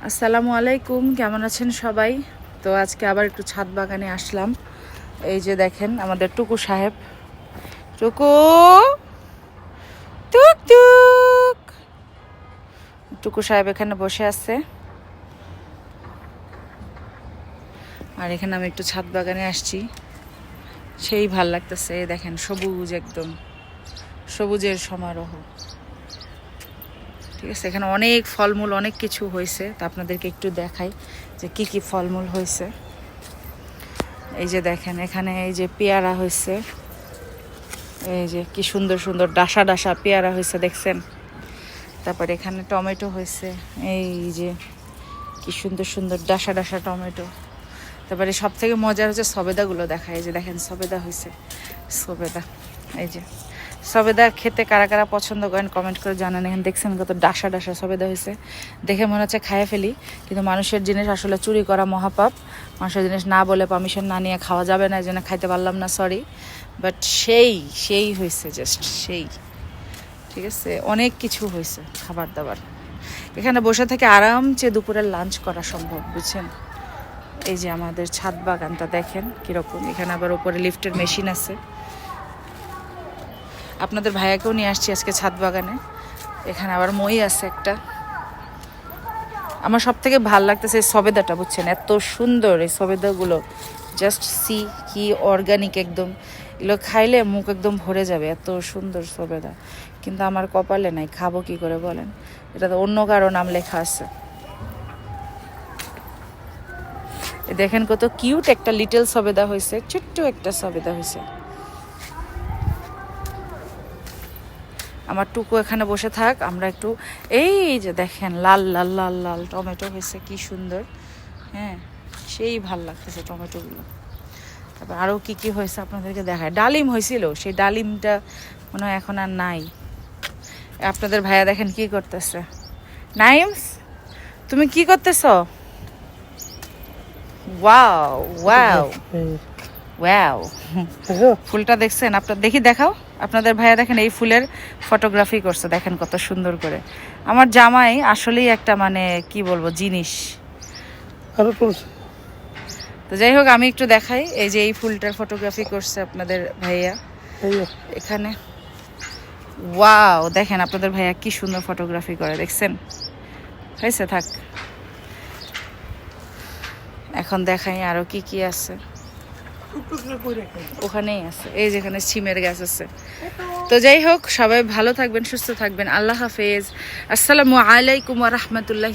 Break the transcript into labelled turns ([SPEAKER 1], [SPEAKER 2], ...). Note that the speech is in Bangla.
[SPEAKER 1] আসসালামু আলাইকুম, কেমন আছেন সবাই? তো আজকে আবার একটু ছাদ বাগানে আসলাম। এই যে দেখেন আমাদের টুকু সাহেব, টুকু টুক টুক, টুকু সাহেব এখানে বসে আছে। আর এখানে আমি একটু ছাদ বাগানে আসছি, সেই ভাল লাগতেছে। এই দেখেন সবুজ, একদম সবুজের সমারোহ। ঠিক আছে, এখানে অনেক ফলমূল অনেক কিছু হয়েছে, তা আপনাদেরকে একটু দেখাই যে কি কি ফলমূল হয়েছে। এই যে দেখেন এখানে এই যে পেয়ারা হয়েছে, এই যে কি সুন্দর সুন্দর ডাসা ডাসা পেয়ারা হয়েছে দেখছেন। তারপরে এখানে টমেটো হয়েছে, এই যে কি সুন্দর সুন্দর ডাসা ডাসা টমেটো। তারপরে সব থেকে মজার হচ্ছে সবেদাগুলো দেখা, এই যে দেখেন সবেদা হয়েছে, সবেদা। এই যে সবেদা খেতে কারা কারা পছন্দ করেন কমেন্ট করে জানান। এখানে দেখছেন কত ডাসা ডাসা সবেদা হয়েছে, দেখে মনে হচ্ছে খাইয়ে ফেলি, কিন্তু মানুষের জিনিস আসলে চুরি করা মহাপাপ। মানুষের জিনিস না বলে, পারমিশন না নিয়ে খাওয়া যাবে না, এই জন্য খাইতে পারলাম না, সরি। বাট সেই সেই হয়েছে, জাস্ট সেই। ঠিক আছে, অনেক কিছু হয়েছে খাবার দাবার। এখানে বসে থেকে আরামসে দুপুরের লাঞ্চ করা সম্ভব, বুঝছেন। এই যে আমাদের ছাদ বাগানটা দেখেন কীরকম। এখানে আবার উপরে লিফটের মেশিন আছে। আপনাদের ভাইয়াকেও নিয়ে আসছি আজকে ছাদ বাগানে। এখানে আবার মই আছে একটা। আমার সব থেকে ভাল লাগতেছে এই সবেদাটা, বুঝছেন, এত সুন্দর এই সবেদাগুলো। জাস্ট সি কি অর্গানিক একদম। এগুলো খাইলে মুখ একদম ভরে যাবে, এত সুন্দর সবেদা। কিন্তু আমার কপালে নাই, খাবো কি করে বলেন? এটা তো অন্য কারো নাম লেখা আছে। দেখেন কত কিউট একটা লিটল সবেদা হয়েছে, ছোট্ট একটা সবেদা হয়েছে। আমার টুকু এখানে বসে থাক, আমরা একটু। এই যে দেখেন লাল লাল লাল লাল টমেটো হয়েছে, কি সুন্দর। হ্যাঁ, সেই ভাল লাগতেছে টমেটোগুলো। তারপর আরও কি কি হয়েছে আপনাদেরকে দেখায়। ডালিম হয়েছিল, সেই ডালিমটা মনে হয় এখন আর নাই। আপনাদের ভাইয়া দেখেন কি করতেছে। নাইমস, তুমি কি করতেছ? ওয়াও ওয়াও ওয়াও, ফুলটা দেখছেন? আপনার দেখি, দেখাও। আপনাদের ভাইয়া দেখেন এই ফুলের ফটোগ্রাফি করছে, দেখেন কত সুন্দর করে। আমার জামাই আসলেই একটা মানে কি বলবো জিনিস। তো যাই হোক, আমি একটু দেখাই। এই যে এই ফুলটার ফটোগ্রাফি করছে আপনাদের ভাইয়া এখানে। ওয়াও, দেখেন আপনাদের ভাইয়া কি সুন্দর ফটোগ্রাফি করে, দেখছেন? হয়েছে, থাক। এখন দেখাই আরো কি কি আছে। ওখানেই আছে, এই যেখানে সিমের গাছ আছে। তো যাই হোক, সবাই ভালো থাকবেন, সুস্থ থাকবেন। আল্লাহ হাফেজ, আসসালামু আলাইকুম ওয়া রাহমাতুল্লাহি।